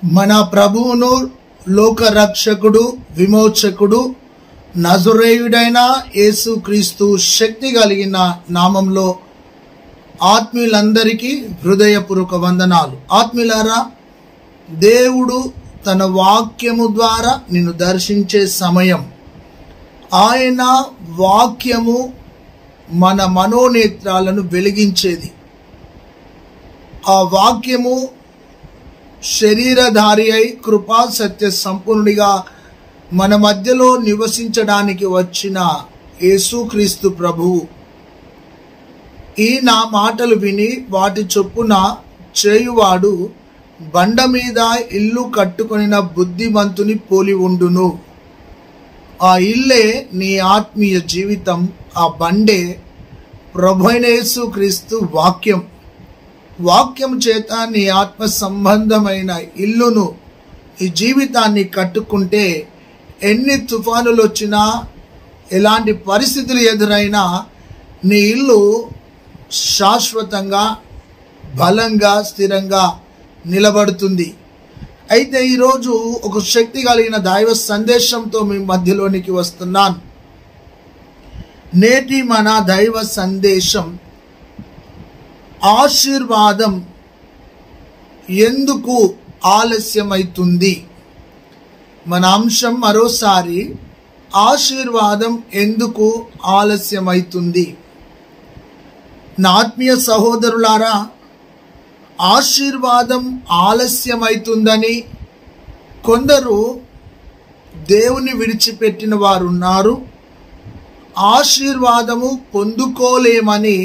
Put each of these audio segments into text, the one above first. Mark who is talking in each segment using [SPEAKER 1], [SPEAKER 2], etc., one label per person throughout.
[SPEAKER 1] మన ప్రభువును లోక రక్షకుడు విమోచకుడు నజరేయుడైన యేసుక్రీస్తు శక్తి కలిగిన నామంలో ఆత్మీయులందరికీ హృదయపూర్వక వందనాలు. ఆత్మీయులారా, దేవుడు తన వాక్యము ద్వారా నిన్ను దర్శించే సమయం. ఆయన వాక్యము మన మనోనేత్రాలను వెలిగించేది. ఆ వాక్యము శరీరధారి అయి కృపా సత్య సంపూర్ణుడిగా మన మధ్యలో నివసించడానికి వచ్చిన యేసుక్రీస్తు ప్రభువు. ఈ నా మాటలు విని వాటి చొప్పున చేయువాడు బండ మీద ఇల్లు కట్టుకొనిన బుద్ధిమంతుని పోలి ఉండును. ఆ ఇల్లే నీ ఆత్మీయ జీవితం. ఆ బండే ప్రభువైన యేసుక్రీస్తు వాక్యం. వాక్యం చేత నీ ఆత్మ సంబంధమైన ఇల్లును, ఈ జీవితాన్ని కట్టుకుంటే ఎన్ని తుఫానులు వచ్చినా, ఎలాంటి పరిస్థితులు ఎదురైనా నీ ఇల్లు శాశ్వతంగా, బలంగా, స్థిరంగా నిలబడుతుంది. అయితే ఈరోజు ఒక శక్తి కలిగిన దైవ సందేశంతో మీ మధ్యలోనికి వస్తున్నాను. నేటి మన దైవ సందేశం, ఆశీర్వాదం ఎందుకు ఆలస్యమైతుంది. మన అంశం మరోసారి, ఆశీర్వాదం ఎందుకు ఆలస్యమైతుంది. నా ఆత్మీయ సహోదరులారా, ఆశీర్వాదం ఆలస్యమైతుందని కొందరు దేవుని విడిచిపెట్టిన వారు ఉన్నారు. ఆశీర్వాదము పొందుకోలేమని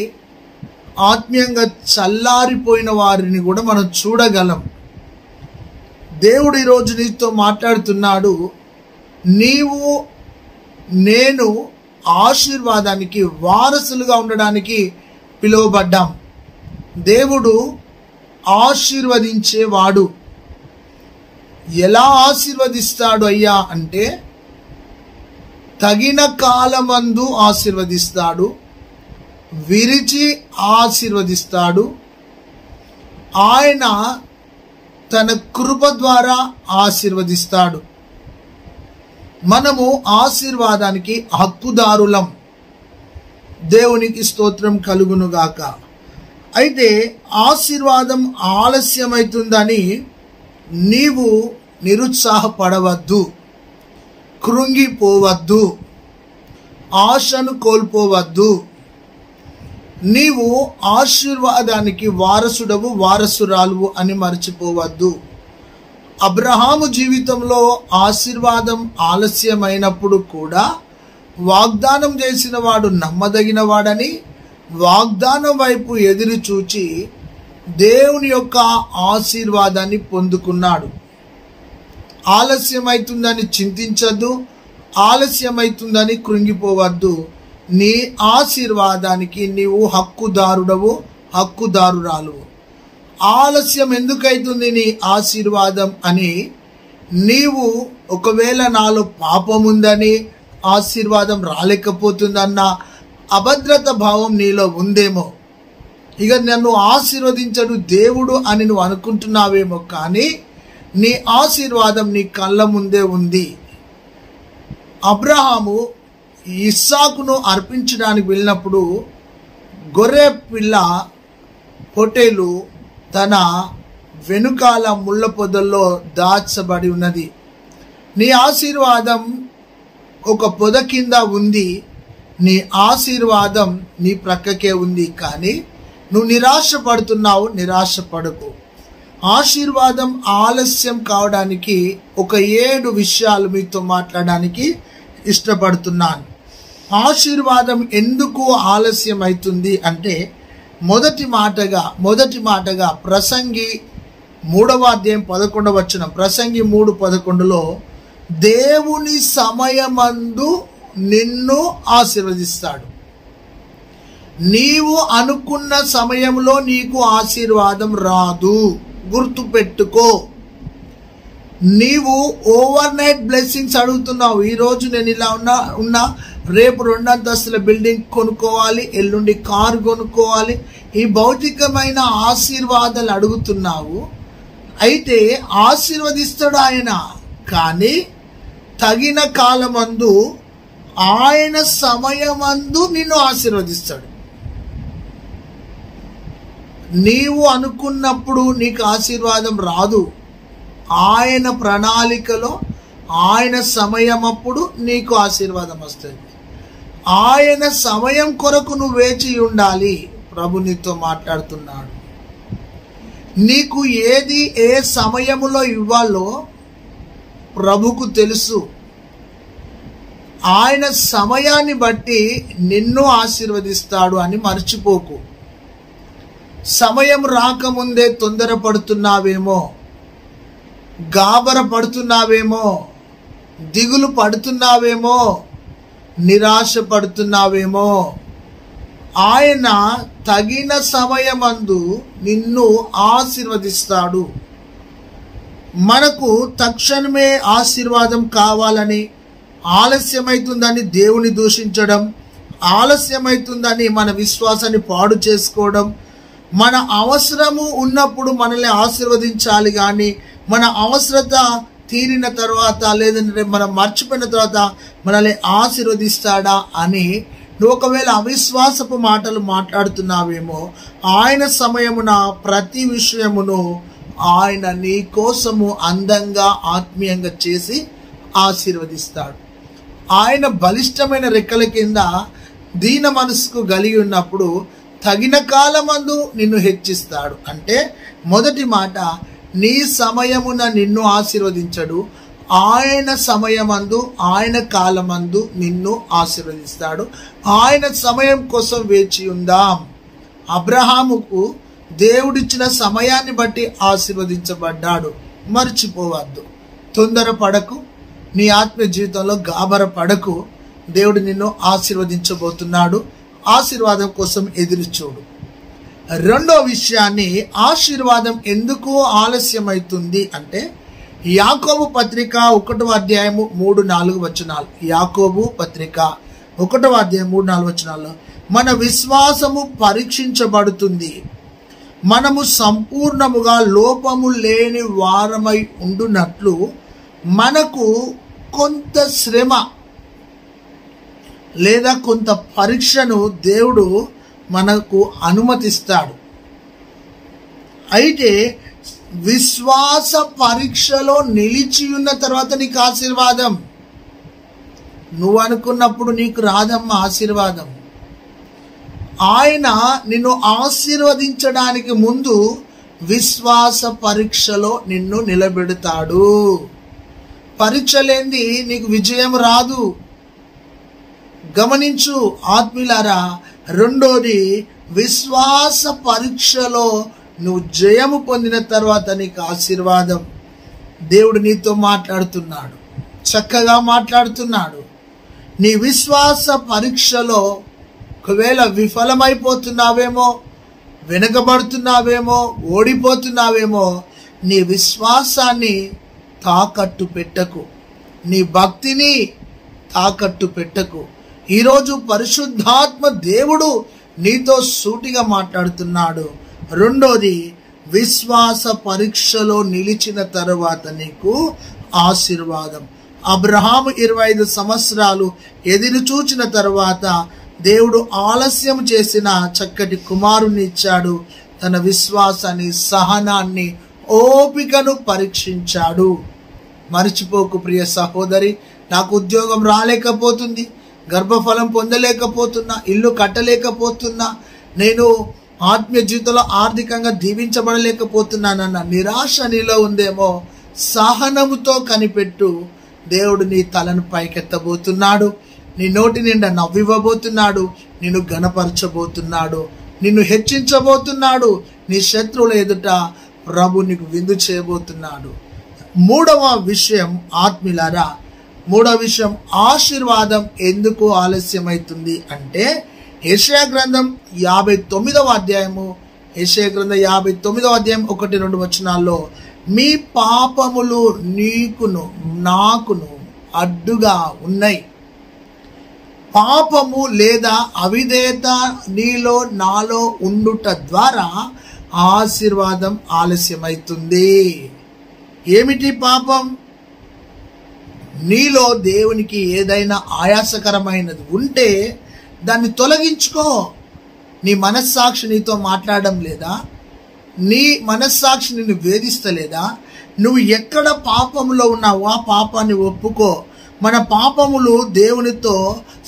[SPEAKER 1] ఆత్మీయంగా చల్లారిపోయిన వారిని కూడా మనం చూడగలం. దేవుడు ఈరోజు నీతో మాట్లాడుతున్నాడు. నీవు నేను ఆశీర్వాదానికి వారసులుగా ఉండడానికి పిలువబడ్డాం. దేవుడు ఆశీర్వదించేవాడు. ఎలా ఆశీర్వదిస్తాడు అయ్యా అంటే, తగిన కాలమందు ఆశీర్వదిస్తాడు, విరిచి ఆశీర్వదిస్తాడు. ఆయన తన కృప ద్వారా ఆశీర్వదిస్తాడు. మనము ఆశీర్వాదానికి హక్కుదారులం. దేవునికి స్తోత్రం కలుగునుగాక. అయితే ఆశీర్వాదం ఆలస్యమైతుందని నీవు నిరుత్సాహపడవద్దు, కృంగిపోవద్దు, ఆశను కోల్పోవద్దు. నీవు ఆశీర్వాదానికి వారసుడవు, వారసురాలువు అని మర్చిపోవద్దు. అబ్రహాము జీవితంలో ఆశీర్వాదం ఆలస్యమైనప్పుడు కూడా వాగ్దానం చేసిన వాడు నమ్మదగిన వాడని వాగ్దానం వైపు ఎదురు చూచి దేవుని యొక్క ఆశీర్వాదాన్ని పొందుకున్నాడు. ఆలస్యమైతుందని చింతించద్దు, ఆలస్యమైతుందని కృంగిపోవద్దు. నీ ఆశీర్వాదానికి నీవు హక్కుదారుడవు, హక్కుదారురాలువు. ఆలస్యం ఎందుకైతుంది నీ ఆశీర్వాదం అని నీవు ఒకవేళ నాలో పాపం ఉందని ఆశీర్వాదం రాలేకపోతుందన్న అభద్రత భావం నీలో ఉందేమో. ఇక నన్ను ఆశీర్వదించడు దేవుడు అని నువ్వు అనుకుంటున్నావేమో, కానీ నీ ఆశీర్వాదం నీ కళ్ళ ముందే ఉంది. అబ్రహాము ఇస్సాకును అర్పించడానికి వెళ్ళినప్పుడు గొర్రె పిల్ల పొట్టేలు తన వెనుకాల ముళ్ళ పొదల్లో దాచబడి ఉన్నది. నీ ఆశీర్వాదం ఒక పొద కింద ఉంది. నీ ఆశీర్వాదం నీ ప్రక్కకే ఉంది. కానీ నువ్వు నిరాశపడుతున్నావు. నిరాశపడకు. ఆశీర్వాదం ఆలస్యం కావడానికి ఒక 7 విషయాలు మీతో మాట్లాడడానికి ఇష్టపడుతున్నాను. ఆశీర్వాదం ఎందుకు ఆలస్యం అవుతుంది అంటే, మొదటి మాటగా ప్రసంగి 3వ అధ్యాయం 11వ వచనం, ప్రసంగి 3:11లో, దేవుని సమయమందు నిన్ను ఆశీర్వదిస్తాడు. నీవు అనుకున్న సమయంలో నీకు ఆశీర్వాదం రాదు. గుర్తుపెట్టుకో. నీవు ఓవర్ నైట్ బ్లెస్సింగ్స్ అడుగుతున్నావు. ఈరోజు నేను ఇలా ఉన్నా రేపు 2 అంతస్తుల బిల్డింగ్ కొనుక్కోవాలి, ఎల్లుండి కారు కొనుక్కోవాలి, ఈ భౌతికమైన ఆశీర్వాదాలు అడుగుతున్నావు. అయితే ఆశీర్వదిస్తాడు ఆయన, కానీ తగిన కాలమందు ఆయన సమయమందు నిన్ను ఆశీర్వదిస్తాడు. నీవు అనుకున్నప్పుడు నీకు ఆశీర్వాదం రాదు. ఆయన ప్రణాళికలో ఆయన సమయం అప్పుడు నీకు ఆశీర్వాదం వస్తుంది. ఆయన సమయం కొరకు నువ్వు వేచి ఉండాలి. ప్రభు నీతో మాట్లాడుతున్నాడు. నీకు ఏది ఏ సమయములో ఇవ్వాలో ప్రభుకు తెలుసు. ఆయన సమయాన్ని బట్టి నిన్ను ఆశీర్వదిస్తాడు అని మర్చిపోకు. సమయం రాకముందే తొందరపడుతున్నావేమో, గాబర పడుతున్నావేమో, దిగులు పడుతున్నావేమో, నిరాశ పడుతున్నావేమో. ఆయన తగిన సమయమందు నిన్ను ఆశీర్వదిస్తాడు. మనకు తక్షణమే ఆశీర్వాదం కావాలని ఆలస్యమైతుందని దేవుని దూషించడం, ఆలస్యమైతుందని మన విశ్వాసాన్ని పాడు చేసుకోవడం, మన అవసరము ఉన్నప్పుడు మనల్ని ఆశీర్వదించాలి కానీ మన అవసరత తీరిన తర్వాత లేదంటే మనం మర్చిపోయిన తర్వాత మనల్ని ఆశీర్వదిస్తాడా అని నువ్వు ఒకవేళ అవిశ్వాసపు మాటలు మాట్లాడుతున్నావేమో, ఆయన సమయమున ప్రతి విషయమును ఆయన నీ కోసము అందంగా ఆత్మీయంగా చేసి ఆశీర్వదిస్తాడు. ఆయన బలిష్టమైన రెక్కల కింద దీన మనసుకు కలిగి ఉన్నప్పుడు తగిన కాలమందు నిన్ను హెచ్చిస్తాడు. అంటే మొదటి మాట, నీ సమయమున నిన్ను ఆశీర్వదించడు, ఆయన సమయమందు ఆయన కాలమందు నిన్ను ఆశీర్వదిస్తాడు. ఆయన సమయం కోసం వేచి ఉందాం. అబ్రహాముకు దేవుడిచ్చిన సమయాన్ని బట్టి ఆశీర్వదించబడ్డాడు. మర్చిపోవద్దు. తొందరపడకు. నీ ఆత్మీయ జీవితంలో గాబర పడకు. దేవుడు నిన్ను ఆశీర్వదించబోతున్నాడు. ఆశీర్వాదం కోసం ఎదురు చూడు. రెండో విషయాన్ని, ఆశీర్వాదం ఎందుకు ఆలస్యమవుతుంది అంటే యాకోబు పత్రిక 1వ అధ్యాయము 3-4 వచనాలు. యాకోబు పత్రిక 1వ అధ్యాయం 3-4 వచనాల్లో మన విశ్వాసము పరీక్షించబడుతుంది. మనము సంపూర్ణముగా లోపము లేని వారమై ఉండునట్లు మనకు కొంత శ్రమ లేదా కొంత పరీక్షను దేవుడు మనకు అనుమతిస్తాడు. అయితే విశ్వాస పరీక్షలో నిలిచి ఉన్న తర్వాత నీకు ఆశీర్వాదం. నువ్వు అనుకున్నప్పుడు నీకు రాదమ్మా ఆశీర్వాదం. ఆయన నిన్ను ఆశీర్వదించడానికి ముందు విశ్వాస పరీక్షలో నిన్ను నిలబెడతాడు. పరీక్ష లేనిది నీకు విజయం రాదు. గమనించు ఆత్మీయులారా. రెండోది, విశ్వాస పరీక్షలో నువ్వు జయము పొందిన తర్వాత నీకు ఆశీర్వాదం. దేవుడు నీతో మాట్లాడుతున్నాడు, చక్కగా మాట్లాడుతున్నాడు. నీ విశ్వాస పరీక్షలో ఒకవేళ విఫలమైపోతున్నావేమో, వెనకబడుతున్నావేమో, ఓడిపోతున్నావేమో, నీ విశ్వాసాన్ని తాకట్టు పెట్టకు. నీ భక్తిని తాకట్టు పెట్టకు. ఈరోజు పరిశుద్ధాత్మ దేవుడు నీతో సూటిగా మాట్లాడుతున్నాడు. రెండోది, విశ్వాస పరీక్షలో నిలిచిన తరువాత నీకు ఆశీర్వాదం. అబ్రహాము 25 సంవత్సరాలు ఎదురు చూచిన తరువాత దేవుడు ఆలస్యం చేసిన చక్కటి కుమారుని ఇచ్చాడు. తన విశ్వాసాన్ని, సహనాన్ని, ఓపికను పరీక్షించాడు. మర్చిపోకు ప్రియ సహోదరి. నాకు ఉద్యోగం రాలేకపోతుంది, గర్భఫలం పొందలేకపోతున్నా, ఇల్లు కట్టలేకపోతున్నా, నేను ఆత్మీయ జీవితంలో ఆర్థికంగా దీవించబడలేకపోతున్నానన్న నిరాశ నీలో ఉందేమో, సహనముతో కనిపెట్టు. దేవుడు నీ తలను పైకెత్తబోతున్నాడు. నీ నోటి నిండా నవ్వివ్వబోతున్నాడు. నిన్ను ఘనపరచబోతున్నాడు. నిన్ను హెచ్చించబోతున్నాడు. నీ శత్రువుల ఎదుట ప్రభు నీకు విందు చేయబోతున్నాడు. మూడవ విషయం ఆత్మీయులారా, మూడవ విషయం, ఆశీర్వాదం ఎందుకు ఆలస్యమవుతుంది అంటే యెషయా గ్రంథం 59వ అధ్యాయము, యెషయా గ్రంథం 59వ అధ్యాయం 1-2 వచనాల్లో, మీ పాపములు నీకును నాకును అడ్డుగా ఉన్నాయి. పాపము లేదా అవిధేయత నీలో నాలో ఉండుట ద్వారా ఆశీర్వాదం ఆలస్యమవుతుంది. ఏమిటి పాపం? నీలో దేవునికి ఏదైనా ఆయాసకరమైనది ఉంటే దాన్ని తొలగించుకో. నీ మనస్సాక్షి నీతో మాట్లాడడం లేదా? నీ మనస్సాక్షి నిన్ను వేధిస్తలేదా? నువ్వు ఎక్కడ పాపములో ఉన్నావో ఆ పాపాన్ని ఒప్పుకో. మన పాపములు దేవునితో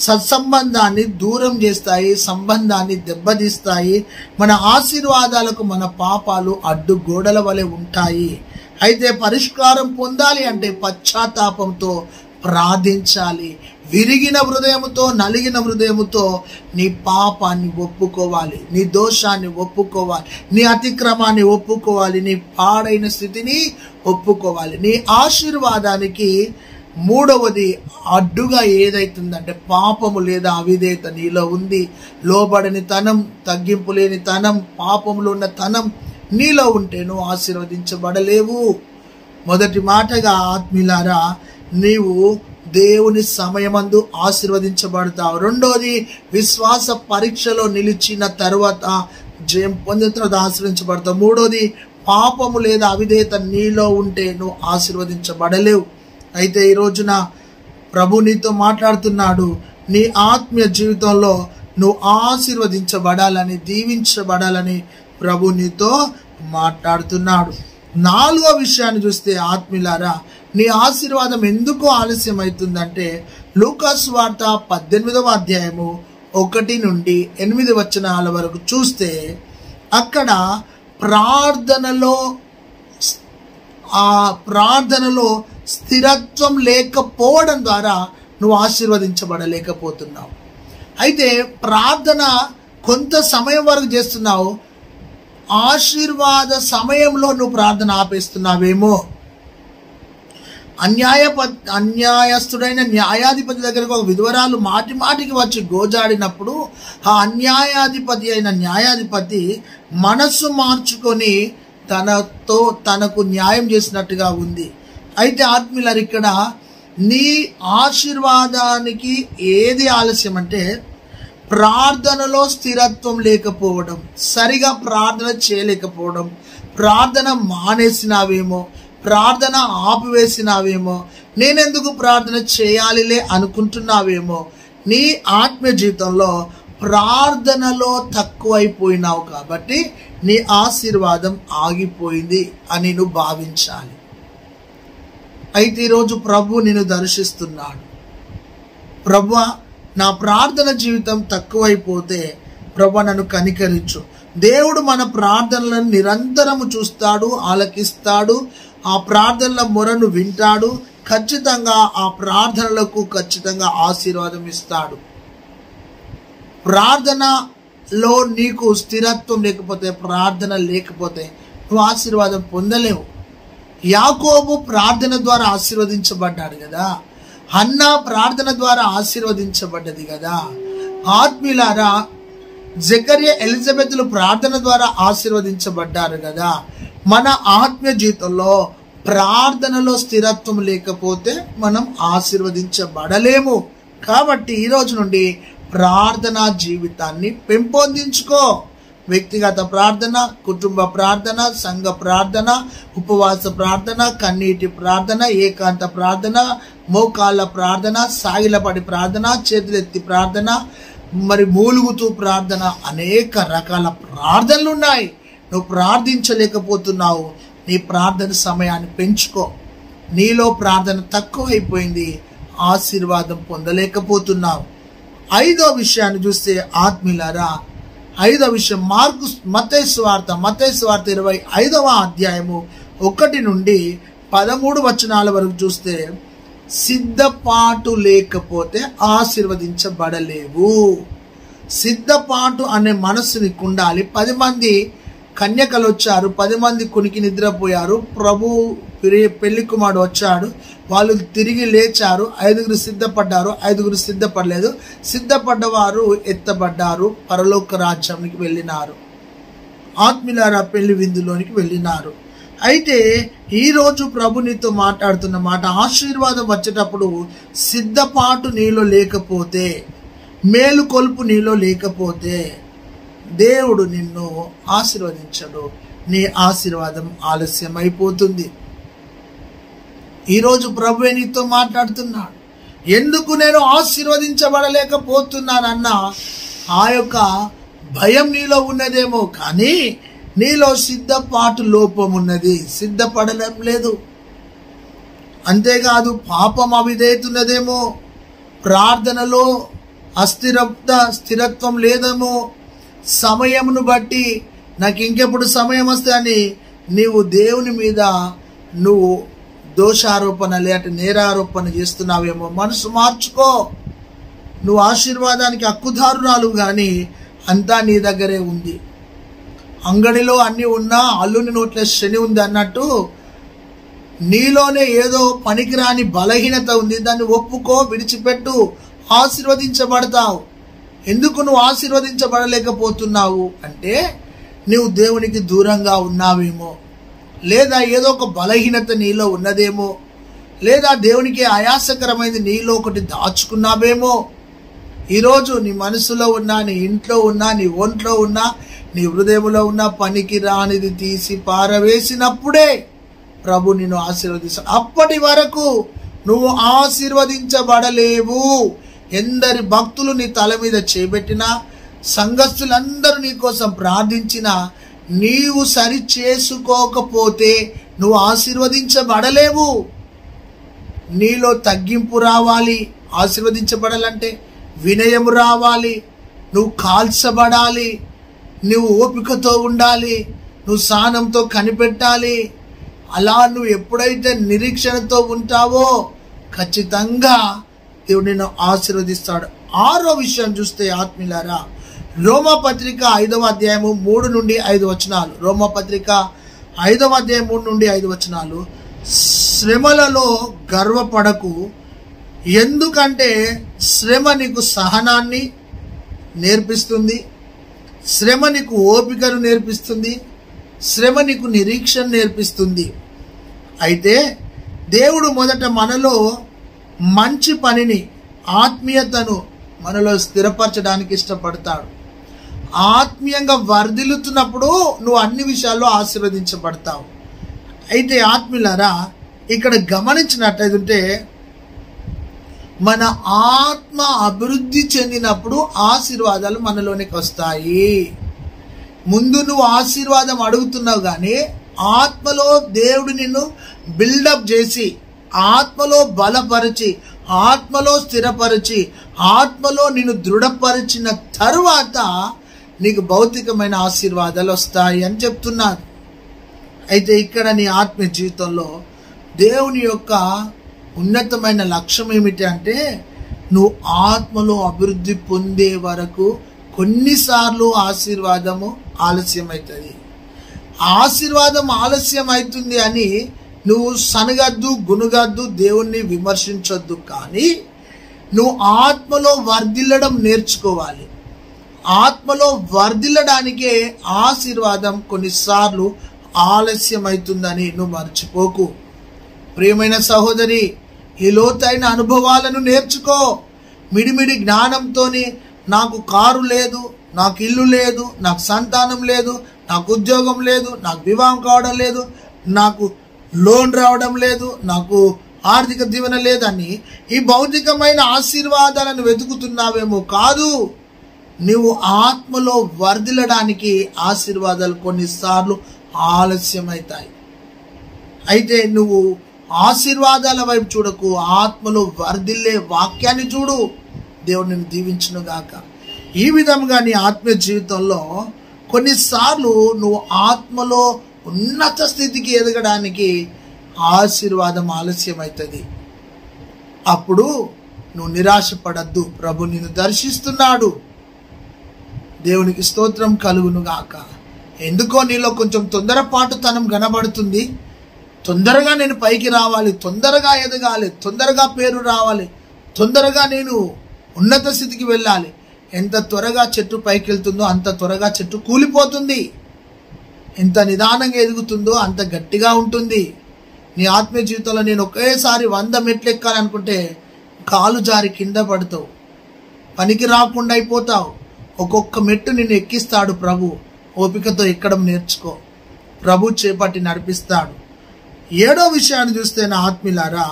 [SPEAKER 1] సత్సంబంధాన్ని దూరం చేస్తాయి, సంబంధాన్ని దెబ్బతీస్తాయి. మన ఆశీర్వాదాలకు మన పాపాలు అడ్డుగోడల వలె ఉంటాయి. అయితే పరిష్కారం పొందాలి అంటే పశ్చాత్తాపంతో ప్రార్థించాలి. విరిగిన హృదయముతో, నలిగిన హృదయముతో నీ పాపాన్ని ఒప్పుకోవాలి, నీ దోషాన్ని ఒప్పుకోవాలి, నీ అతిక్రమాన్ని ఒప్పుకోవాలి, నీ పాడైన స్థితిని ఒప్పుకోవాలి. నీ ఆశీర్వాదానికి మూడవది అడ్డుగా ఏదైతుందంటే పాపము లేదా అవిధేయత నీలో ఉంది. లోబడని తనం, తగ్గింపు లేని తనం, పాపములో ఉన్న తనం నీలో ఉంటే నువ్వు ఆశీర్వదించబడలేవు. మొదటి మాటగా ఆత్మీయులారా, నీవు దేవుని సమయమందు ఆశీర్వదించబడతావు. రెండోది, విశ్వాస పరీక్షలో నిలిచిన తర్వాత జయం పొందిన తర్వాత ఆశీర్వదించబడతావు. మూడోది, పాపము లేదా అవిధేయత నీలో ఉంటే నువ్వు ఆశీర్వదించబడలేవు. అయితే ఈ రోజున ప్రభు నీతో మాట్లాడుతున్నాడు. నీ ఆత్మీయ జీవితంలో నువ్వు ఆశీర్వదించబడాలని, దీవించబడాలని ప్రభు నీతో మాట్లాడుతున్నాడు. నాలుగో విషయాన్ని చూస్తే ఆత్మీయులారా, నీ ఆశీర్వాదం ఎందుకు ఆలస్యం అవుతుందంటే లూకా సువార్త 18వ అధ్యాయము 1 నుండి 8 వచనాల వరకు చూస్తే అక్కడ ప్రార్థనలో స్థిరత్వం లేకపోవడం ద్వారా నువ్వు ఆశీర్వదించబడలేకపోతున్నావు. అయితే ప్రార్థన కొంత సమయం వరకు చేస్తున్నావు, ఆశీర్వాద సమయంలో నువ్వు ప్రార్థన ఆపేస్తున్నావేమో. అన్యాయస్తుడైన న్యాయాధిపతి దగ్గరకు ఒక విధవరాలు మాటి మాటికి వచ్చి గోజాడినప్పుడు ఆ అన్యాయాధిపతి అయిన న్యాయాధిపతి మనస్సు మార్చుకొని తనకు న్యాయం చేసినట్టుగా ఉంది. అయితే ఆత్మీయులారా, ఇక్కడ నీ ఆశీర్వాదానికి ఏది ఆలస్యం అంటే ప్రార్థనలో స్థిరత్వం లేకపోవడం, సరిగా ప్రార్థన చేయలేకపోవడం, ప్రార్థన మానేసినావేమో, ప్రార్థన ఆపివేసినావేమో, నేనెందుకు ప్రార్థన చేయాలిలే అనుకుంటున్నావేమో. నీ ఆత్మీయ జీవితంలో ప్రార్థనలో తక్కువైపోయినావు కాబట్టి నీ ఆశీర్వాదం ఆగిపోయింది అని నువ్వు భావించాలి. అయితే ఈరోజు ప్రభు నిన్ను దర్శిస్తున్నాడు. ప్రభువా, నా ప్రార్థన జీవితం తక్కువైపోతే ప్రభువా నన్ను కనికరించు. దేవుడు మన ప్రార్థనలను నిరంతరము చూస్తాడు, ఆలకిస్తాడు. ఆ ప్రార్థనల మొరను వింటాడు. ఖచ్చితంగా ఆ ప్రార్థనలకు ఖచ్చితంగా ఆశీర్వాదం ఇస్తాడు. ప్రార్థనలో నీకు స్థిరత్వం లేకపోతే, ప్రార్థన లేకపోతే నువ్వు ఆశీర్వాదం పొందలేవు. యాకోబు ప్రార్థన ద్వారా ఆశీర్వదించబడ్డాడు కదా, హన్నా ప్రార్థన ద్వారా ఆశీర్వదించబడ్డది కదా. ఆత్మీయులారా, జకర్యా, ఎలిజబెత్లు ప్రార్థన ద్వారా ఆశీర్వదించబడ్డారు కదా. మన ఆత్మీయ జీవితంలో ప్రార్థనలో స్థిరత్వం లేకపోతే మనం ఆశీర్వదించబడలేము. కాబట్టి ఈ రోజు నుండి ప్రార్థనా జీవితాన్ని పెంపొందించుకో. వ్యక్తిగత ప్రార్థన, కుటుంబ ప్రార్థన, సంఘ ప్రార్థన, ఉపవాస ప్రార్థన, కన్నీటి ప్రార్థన, ఏకాంత ప్రార్థన, మోకాళ్ళ ప్రార్థన, సాగిలపడి ప్రార్థన, చేతులెత్తి ప్రార్థన, మరి మూలుగుతూ ప్రార్థన, అనేక రకాల ప్రార్థనలు ఉన్నాయి. నువ్వు ప్రార్థించలేకపోతున్నావు. నీ ప్రార్థన సమయాన్ని పెంచుకో. నీలో ప్రార్థన తక్కువైపోయింది, ఆశీర్వాదం పొందలేకపోతున్నావు. ఐదో విషయాన్ని చూస్తే ఆత్మీయులారా, ఐదో విషయం మత్తయి సువార్త 25వ అధ్యాయము 1 నుండి 13 వచనాల వరకు చూస్తే సిద్ధపాటు లేకపోతే ఆశీర్వదించబడలేవు. సిద్ధపాటు అనే మనస్సు నీకు ఉండాలి. 10 మంది కన్యకలు వచ్చారు, 10 మంది కునికి నిద్రపోయారు. ప్రభు పెళ్లి కుమారుడు వచ్చాడు, వాళ్ళు తిరిగి లేచారు. 5గురు సిద్ధపడ్డారు, 5గురు సిద్ధపడలేదు. సిద్ధపడ్డవారు ఎత్తబడ్డారు, పరలోక రాజ్యానికి వెళ్ళినారు. ఆత్మీయులారా, పెళ్లి విందులోనికి వెళ్ళినారు. అయితే ఈరోజు ప్రభు నీతో మాట్లాడుతున్న మాట, ఆశీర్వాదం వచ్చేటప్పుడు సిద్ధపాటు నీలో లేకపోతే, మేలు కొలుపు నీలో లేకపోతే, దేవుడు నిన్ను ఆశీర్వదించడు. నీ ఆశీర్వాదం ఆలస్యం అయిపోతుంది. ఈరోజు ప్రభువే నీతో మాట్లాడుతున్నాడు. ఎందుకు నేను ఆశీర్వదించబడలేకపోతున్నానన్న ఆ యొక్క భయం నీలో ఉన్నదేమో, కానీ నీలో సిద్ధపాటు లోపం ఉన్నది, సిద్ధపడలేం లేదు. అంతేకాదు పాపం అవిధేయతున్నదేమో, ప్రార్థనలో స్థిరత్వం లేదేమో, సమయమును బట్టి నాకు ఇంకెప్పుడు సమయం వస్తే అని నీవు దేవుని మీద నువ్వు దోషారోపణ లేక నేరారోపణ చేస్తున్నావేమో. మనసు మార్చుకో. నువ్వు ఆశీర్వాదానికి హక్కుదారురాలు, కానీ అంతా నీ దగ్గరే ఉంది. అంగడిలో అన్నీ ఉన్నా అల్లుని నోట్ల శని ఉంది అన్నట్టు నీలోనే ఏదో పనికిరాని బలహీనత ఉంది. దాన్ని ఒప్పుకో, విడిచిపెట్టు, ఆశీర్వదించబడతావు. ఎందుకు నువ్వు ఆశీర్వదించబడలేకపోతున్నావు అంటే నువ్వు దేవునికి దూరంగా ఉన్నావేమో, లేదా ఏదో ఒక బలహీనత నీలో ఉన్నదేమో, లేదా దేవునికి ఆయాసకరమైనది నీలో ఒకటి దాచుకున్నావేమో. ఈరోజు నీ మనసులో ఉన్నా, నీ ఇంట్లో ఉన్నా, నీ ఒంట్లో ఉన్నా, నీ హృదయంలో ఉన్న పనికి రానిది తీసి పారవేసినప్పుడే ప్రభు నిన్ను ఆశీర్వదిస్తాడు. అప్పటి వరకు నువ్వు ఆశీర్వదించబడలేవు. ఎందరి భక్తులు నీ తల మీద చేపెట్టినా, సంఘస్థులందరూ నీ కోసం ప్రార్థించినా, నీవు సరి చేసుకోకపోతే నువ్వు ఆశీర్వదించబడలేవు. నీలో తగ్గింపు రావాలి. ఆశీర్వదించబడాలంటే వినయము రావాలి. నువ్వు కాల్చబడాలి. నువ్వు ఓపికతో ఉండాలి. నువ్వు సహనంతో కనిపెట్టాలి. అలా నువ్వు ఎప్పుడైతే నిరీక్షణతో ఉంటావో ఖచ్చితంగా దేవుడు నిన్ను ఆశీర్వదిస్తాడు. 6వ విషయం చూస్తే ఆత్మీయులారా, రోమాపత్రిక 5వ అధ్యాయము 3 నుండి 5 వచనాలు. రోమాపత్రిక 5వ అధ్యాయం 3 నుండి 5 వచనాలు. శ్రమలలో గర్వపడకు, ఎందుకంటే శ్రమ నీకు సహనాన్ని నేర్పిస్తుంది, శ్రమ నీకు ఓపికను నేర్పిస్తుంది, శ్రమ నీకు నిరీక్షణ నేర్పిస్తుంది. అయితే దేవుడు మొదట మనలో మంచి పనిని, ఆత్మీయతను మనలో స్థిరపరచడానికి ఇష్టపడతాడు. ఆత్మీయంగా వర్ధిల్లుతున్నప్పుడు నువ్వు అన్ని విషయాల్లో ఆశీర్వదించబడతావు. అయితే ఆత్మీయులారా, ఇక్కడ గమనించినట్లయితే మన ఆత్మ అభివృద్ధి చెందినప్పుడు ఆశీర్వాదాలు మనలోనికి వస్తాయి. ముందు నువ్వు ఆశీర్వాదం అడుగుతున్నావు, కానీ ఆత్మలో దేవుడు నిన్ను బిల్డప్ చేసి, ఆత్మలో బలపరిచి, ఆత్మలో స్థిరపరిచి, ఆత్మలో నిన్ను దృఢపరిచిన తరువాత నీకు భౌతికమైన ఆశీర్వాదాలు వస్తాయి అని చెప్తున్నారు. అయితే ఇక్కడ నీ ఆత్మీయ జీవితంలో దేవుని యొక్క ఉన్నతమైన లక్ష్యం ఏమిటి అంటే, నువ్వు ఆత్మలో అభివృద్ధి పొందే వరకు కొన్నిసార్లు ఆశీర్వాదము ఆలస్యం అవుతుంది. ఆశీర్వాదం ఆలస్యం అవుతుంది అని నువ్వు సనగద్దు, గునుగద్దు, దేవుణ్ణి విమర్శించొద్దు. కానీ నువ్వు ఆత్మలో వర్ధిల్లడం నేర్చుకోవాలి. ఆత్మలో వర్ధిల్లడానికే ఆశీర్వాదం కొన్నిసార్లు ఆలస్యం అవుతుందని నువ్వు మర్చిపోకు. ప్రియమైన సహోదరి, ఈ లోతైన అనుభవాలను నేర్చుకో. మిడిమిడి జ్ఞానంతోని నాకు కారు లేదు, నాకు ఇల్లు లేదు, నాకు సంతానం లేదు, నాకు ఉద్యోగం లేదు, నాకు వివాహం కావడం లేదు, నాకు లోన్ రావడం లేదు, నాకు ఆర్థిక దీవెన లేదని ఈ భౌతికమైన ఆశీర్వాదాలను వెతుకుతున్నావేమో. కాదు, నువ్వు ఆత్మలో వర్ధిల్లడానికి ఆశీర్వాదాలు కొన్నిసార్లు ఆలస్యమవుతాయి. అయితే నువ్వు ఆశీర్వాదాల వైపు చూడకు, ఆత్మలో వర్ధిల్లే వాక్యాన్ని చూడు. దేవుడు నిన్ను దీవించును గాక. ఈ విధంగా నీ ఆత్మీయ జీవితంలో కొన్నిసార్లు నువ్వు ఆత్మలో ఉన్నత స్థితికి ఎదగడానికి ఆశీర్వాదం ఆలస్యమవుతుంది. అప్పుడు నువ్వు నిరాశపడద్దు. ప్రభు నిన్ను దర్శిస్తున్నాడు. దేవునికి స్తోత్రం కలుగును గాక. ఎందుకో నీలో కొంచెం తొందరపాటుతనం కనబడుతుంది. తొందరగా నేను పైకి రావాలి, తొందరగా ఎదగాలి, తొందరగా పేరు రావాలి, తొందరగా నేను ఉన్నత స్థితికి వెళ్ళాలి. ఎంత త్వరగా చెట్టు పైకి వెళ్తుందో అంత త్వరగా చెట్టు కూలిపోతుంది. ఎంత నిదానంగా ఎదుగుతుందో అంత గట్టిగా ఉంటుంది. నీ ఆత్మీయ జీవితంలో నేను ఒకేసారి 100 మెట్లు ఎక్కాలనుకుంటే కాలు జారి కింద పడతావు, పనికి రాకుండా అయిపోతావు. ఒక్కొక్క మెట్టు నిన్ను ఎక్కిస్తాడు ప్రభు. ఓపికతో ఎక్కడం నేర్చుకో. ప్రభు చేపట్టి నడిపిస్తాడు. 7వ విషయాన్ని చూస్తే నా ఆత్మీయులారా,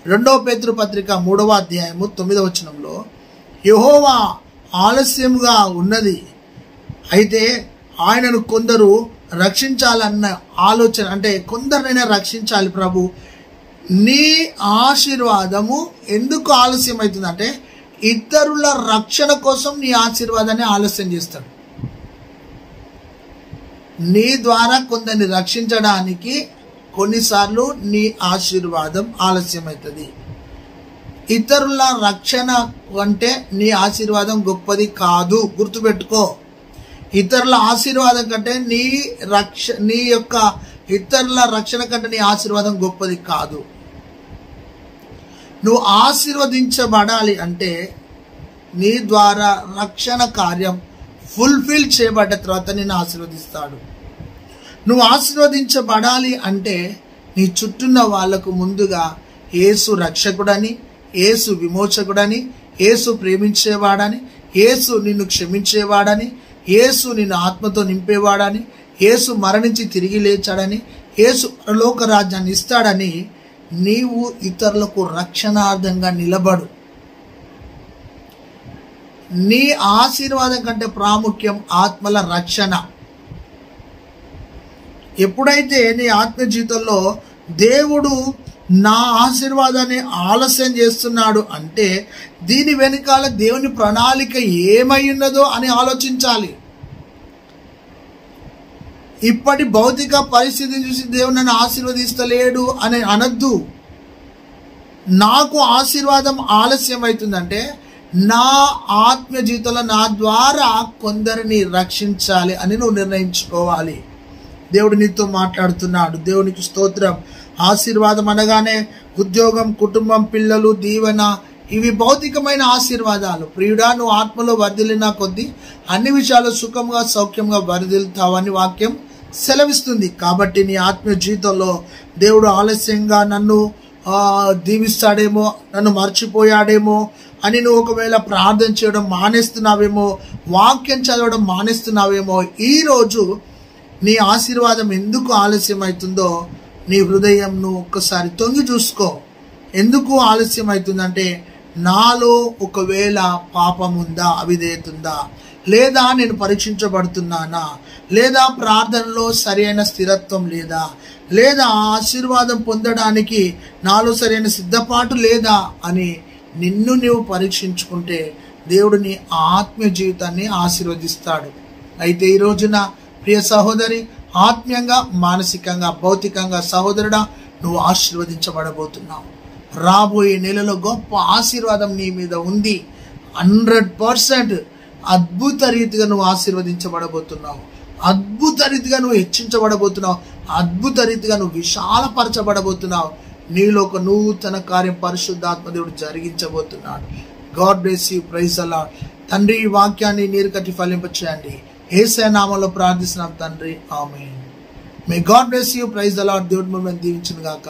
[SPEAKER 1] 2వ పేతురు పత్రిక 3వ అధ్యాయము 9వ వచనంలో, యెహోవా ఆలస్యముగా ఉన్నది, అయితే ఆయనను కొందరు రక్షించాలన్న ఆలోచన, అంటే కొందరినైనా రక్షించాలి ప్రభు. నీ ఆశీర్వాదము ఎందుకు ఆలస్యం అవుతుందంటే ఇతరుల రక్షణ కోసం నీ ఆశీర్వాదాన్ని ఆలస్యం చేస్తాడు. నీ ద్వారా కొందరిని రక్షించడానికి కొన్నిసార్లు నీ ఆశీర్వాదం ఆలస్యమవుతుంది. ఇతరుల రక్షణ అంటే నీ ఆశీర్వాదం గొప్పది కాదు, గుర్తుపెట్టుకో. ఇతరుల ఆశీర్వాదం కంటే నీ యొక్క ఇతరుల రక్షణ కంటే నీ ఆశీర్వాదం గొప్పది కాదు. నువ్వు ఆశీర్వదించబడాలి అంటే నీ ద్వారా రక్షణ కార్యం ఫుల్ఫిల్ చేయబడ్డ తర్వాత నిన్ను ఆశీర్వదిస్తాడు. నువ్వు ఆశీర్వదించబడాలి అంటే నీ చుట్టూన్న వాళ్లకు ముందుగా యేసు రక్షకుడని, యేసు విమోచకుడని, యేసు ప్రేమించేవాడని, యేసు నిన్ను క్షమించేవాడని, యేసు నిన్ను ఆత్మతో నింపేవాడని, యేసు మరణించి తిరిగి లేచాడని, యేసు పరలోక రాజ్యాన్ని ఇస్తాడని నీవు ఇతరులకు రక్షణార్థంగా నిలబడు. నీ ఆశీర్వాదం కంటే ప్రాముఖ్యం ఆత్మల రక్షణ. ఎప్పుడైతే నీ ఆత్మ జీవితంలో దేవుడు నా ఆశీర్వాదాన్ని ఆలస్యం చేస్తున్నాడు అంటే దీని వెనకాల దేవుని ప్రణాళిక ఏమై ఉన్నదో అని ఆలోచించాలి. ఇప్పటి భౌతిక పరిస్థితిని చూసి దేవుడు నన్ను ఆశీర్వదిస్తలేడు అని అనద్దు. నాకు ఆశీర్వాదం ఆలస్యం అవుతుందంటే నా ఆత్మ జీవితంలో నా ద్వారా కొందరిని రక్షించాలి అని నువ్వు నిర్ణయించుకోవాలి. దేవుడు నీతో మాట్లాడుతున్నాడు. దేవునికి స్తోత్రం. ఆశీర్వాదం అనగానే ఉద్యోగం, కుటుంబం, పిల్లలు, దీవెన, ఇవి భౌతికమైన ఆశీర్వాదాలు. ప్రియుడా, నువ్వు ఆత్మలో వర్ధిల్లిన కొద్దీ అన్ని విషయాలు సుఖంగా సౌఖ్యంగా వర్ధిల్తావని వాక్యం సెలవిస్తుంది. కాబట్టి నీ ఆత్మ జీవితంలో దేవుడు ఆలస్యంగా నన్ను దీవిస్తాడేమో, నన్ను మర్చిపోయాడేమో అని నువ్వు ఒకవేళ ప్రార్థన చేయడం మానేస్తున్నావేమో, వాక్యం చదవడం మానేస్తున్నావేమో, ఈరోజు నీ ఆశీర్వాదం ఎందుకు ఆలస్యం అవుతుందో నీ హృదయంను ఒక్కసారి తొంగి చూసుకో. ఎందుకు ఆలస్యం అవుతుందంటే నాలో ఒకవేళ పాపం ఉందా, అవిధేయత ఉందా, లేదా నేను పరీక్షించబడుతున్నానా, లేదా ప్రార్థనలో సరైన స్థిరత్వం లేదా, లేదా ఆశీర్వాదం పొందడానికి నాలో సరైన సిద్ధపాటు లేదా అని నిన్ను నీవు పరీక్షించుకుంటే దేవుడు నీ ఆత్మీయ జీవితాన్ని ఆశీర్వదిస్తాడు. అయితే ఈ రోజున ప్రియ సహోదరి, ఆత్మీయంగా, మానసికంగా, భౌతికంగా సహోదరుడా, నువ్వు ఆశీర్వదించబడబోతున్నావు. రాబోయే నెలలో గొప్ప ఆశీర్వాదం నీ మీద ఉంది. 100% అద్భుత రీతిగా నువ్వు ఆశీర్వదించబడబోతున్నావు. అద్భుత రీతిగా నువ్వు హెచ్చించబడబోతున్నావు. అద్భుత రీతిగా నువ్వు విశాలపరచబడబోతున్నావు. నీలో ఒక నూతన కార్యం పరిశుద్ధాత్మ దేవుడు జరిగించబోతున్నాడు. God bless you. Praise the Lord. తండ్రి, ఈ వాక్యాన్ని నీరు కట్టి ఫలింపచేయండి. యేసయ్య నామములో ప్రార్థిస్తున్నాం తండ్రి, ఆమేన్. May God bless you. Praise the Lord. దేవుడు మిమ్మల్ని దీవించును గాక.